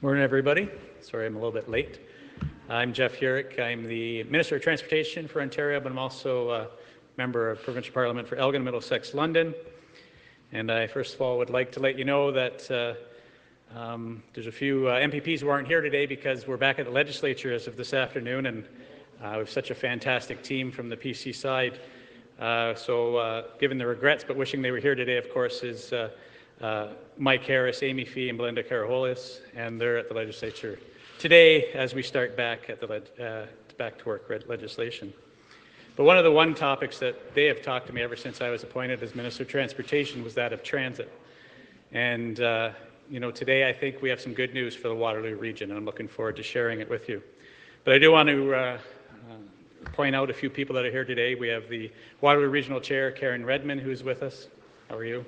Morning, everybody. Sorry I'm a little bit late. I'm Jeff Yurek. I'm the Minister of Transportation for Ontario, but I'm also a member of Provincial Parliament for Elgin, Middlesex, London. And I first of all would like to let you know that there's a few MPPs who aren't here today because we're back at the legislature as of this afternoon, and we have such a fantastic team from the PC side. So given the regrets, but wishing they were here today, of course, is Mike Harris, Amy Fee, and Belinda Karaholis, and they're at the legislature today as we start back at the back to work legislation. But one of the topics that they have talked to me ever since I was appointed as Minister of Transportation was that of transit. And you know, today I think we have some good news for the Waterloo region, and I'm looking forward to sharing it with you. But I do want to point out a few people that are here today. We have the Waterloo Regional Chair, Karen Redmond, who's with us. How are you?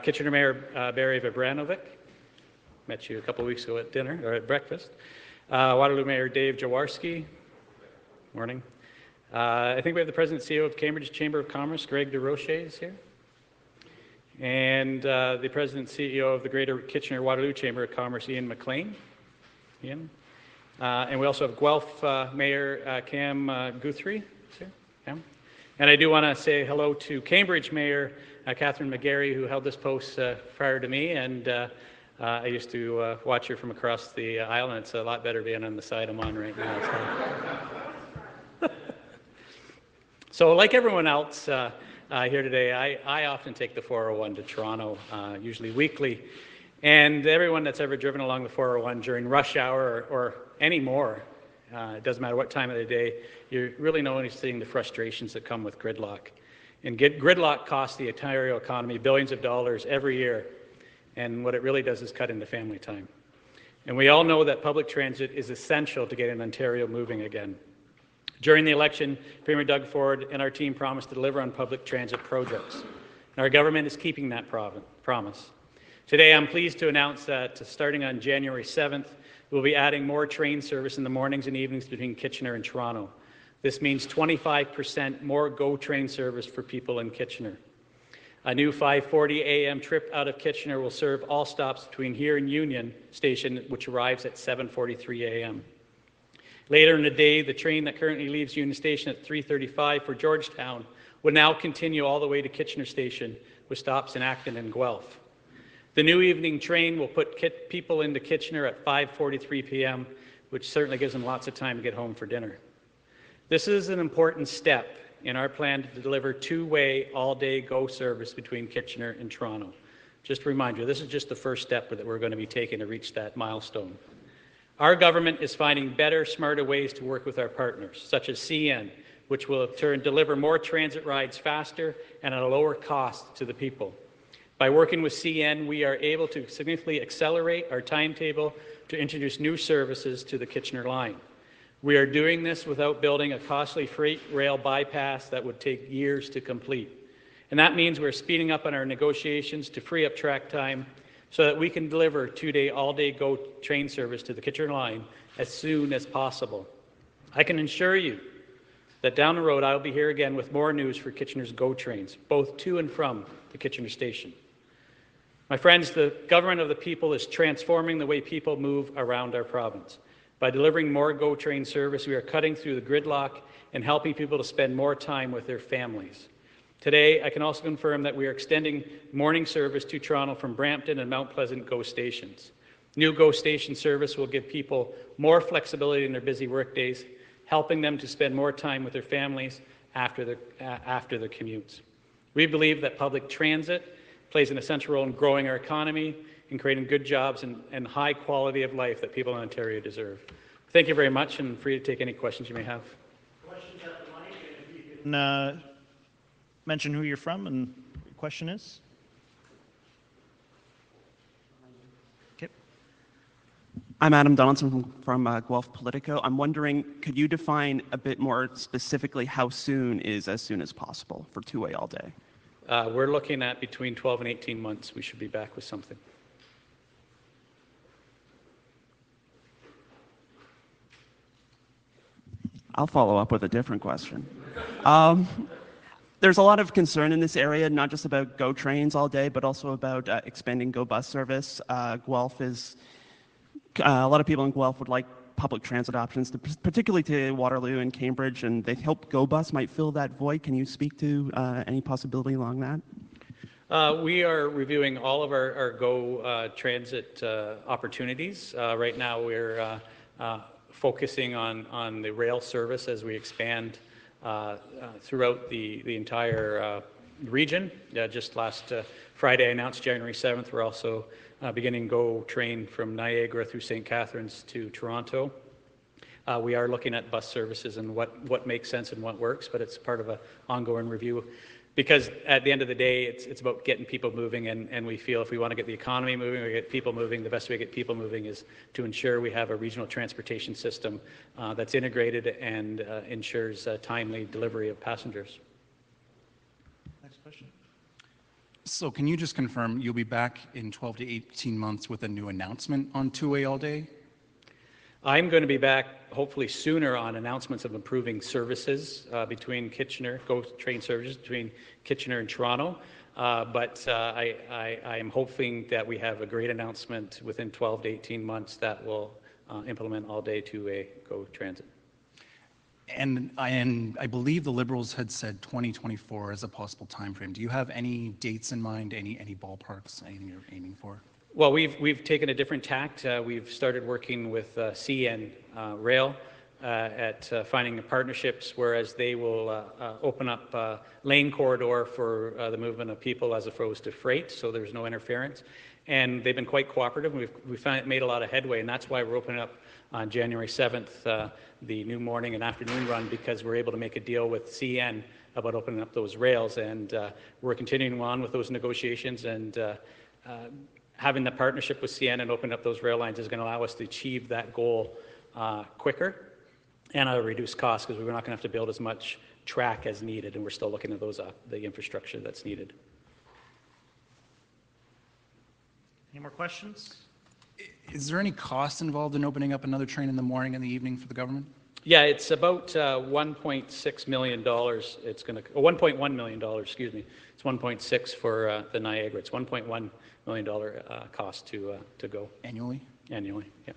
Kitchener Mayor Barry Vibranovic. Met you a couple of weeks ago at dinner, or at breakfast. Waterloo Mayor Dave Jaworski. Morning. I think we have the President and CEO of Cambridge Chamber of Commerce, Greg DeRoche, is here. And the President and CEO of the Greater Kitchener-Waterloo Chamber of Commerce, Ian McLean. Ian. And we also have Guelph Mayor Cam Guthrie. Is here. Cam. And I do want to say hello to Cambridge Mayor Catherine McGarry, who held this post prior to me, and I used to watch her from across the aisle, and it's a lot better being on the side I'm on right now. So like everyone else here today, I often take the 401 to Toronto, usually weekly, and everyone that's ever driven along the 401 during rush hour or any more, it doesn't matter what time of the day, you're really noticing the frustrations that come with gridlock. And gridlock costs the Ontario economy billions of dollars every year, and what it really does is cut into family time. And we all know that public transit is essential to getting Ontario moving again. During the election, Premier Doug Ford and our team promised to deliver on public transit projects. And our government is keeping that promise. Today, I'm pleased to announce that starting on January 7th, we'll be adding more train service in the mornings and evenings between Kitchener and Toronto. This means 25% more GO train service for people in Kitchener. A new 5:40 a.m. trip out of Kitchener will serve all stops between here and Union Station, which arrives at 7:43 a.m. Later in the day, the train that currently leaves Union Station at 3:35 for Georgetown will now continue all the way to Kitchener Station with stops in Acton and Guelph. The new evening train will put people into Kitchener at 5:43 p.m., which certainly gives them lots of time to get home for dinner. This is an important step in our plan to deliver two-way, all-day GO service between Kitchener and Toronto. Just to remind you, this is just the first step that we're going to be taking to reach that milestone. Our government is finding better, smarter ways to work with our partners, such as CN, which will in turn deliver more transit rides faster and at a lower cost to the people. By working with CN, we are able to significantly accelerate our timetable to introduce new services to the Kitchener line. We are doing this without building a costly freight rail bypass that would take years to complete. And that means we're speeding up on our negotiations to free up track time so that we can deliver two-day, all-day GO train service to the Kitchener line as soon as possible. I can assure you that down the road I'll be here again with more news for Kitchener's GO trains, both to and from the Kitchener station. My friends, the government of the people is transforming the way people move around our province. By delivering more GO train service, we are cutting through the gridlock and helping people to spend more time with their families. Today, I can also confirm that we are extending morning service to Toronto from Brampton and Mount Pleasant GO stations. New GO station service will give people more flexibility in their busy workdays, helping them to spend more time with their families after their commutes. We believe that public transit plays an essential role in growing our economy and creating good jobs and high quality of life that people in Ontario deserve. Thank you very much, and free to take any questions you may have. Questions at the mic, and if you can mention who you're from and what your question is. Okay. I'm Adam Donaldson from Guelph Politico. I'm wondering, could you define a bit more specifically how soon is as soon as possible for two-way all day? We're looking at between 12 and 18 months. We should be back with something. I'll follow up with a different question. There's a lot of concern in this area, not just about GO trains all day, but also about expanding GO bus service. Guelph is A lot of people in Guelph would like public transit options, particularly to Waterloo and Cambridge, and they hope Go Bus might fill that void. Can you speak to any possibility along that? We are reviewing all of our Go transit opportunities. Right now, we're focusing on the rail service as we expand throughout the entire region. Just last Friday, I announced January 7th, we're also beginning Go train from Niagara through St. Catharines to Toronto. We are looking at bus services and what makes sense and what works, but it's part of an ongoing review. Because at the end of the day, it's about getting people moving, and we feel if we want to get the economy moving or get people moving, the best way to get people moving is to ensure we have a regional transportation system that's integrated and ensures timely delivery of passengers. Next question. So can you just confirm you'll be back in 12 to 18 months with a new announcement on two-way all day? I'm going to be back hopefully sooner on announcements of improving services between Kitchener, Go train services between Kitchener and Toronto. But I am hoping that we have a great announcement within 12 to 18 months that will implement all day two-way Go transit. And I believe the Liberals had said 2024 as a possible time frame. Do you have any dates in mind, any ballparks, anything you're aiming for? Well, we've taken a different tact. We've started working with CN Rail at finding partnerships, whereas they will open up lane corridor for the movement of people as opposed to freight, so there's no interference. And they've been quite cooperative. We've made a lot of headway, and that's why we're opening up on January 7th the new morning and afternoon run, because we're able to make a deal with CN about opening up those rails. And we're continuing on with those negotiations, and having the partnership with CN and opening up those rail lines is going to allow us to achieve that goal quicker and at a reduced cost, because we're not going to have to build as much track as needed, and we're still looking at those the infrastructure that's needed. Any more questions? Is there any cost involved in opening up another train in the morning and the evening for the government? Yeah, it's about $1.6 million. It's going to $1.1 million. Excuse me. It's 1.6 for the Niagara. It's $1.1 million cost to go Annually? Annually. Yeah.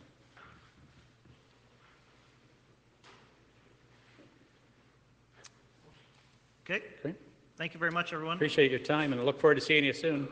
Okay. Great. Thank you very much, everyone. Appreciate your time, and I look forward to seeing you soon.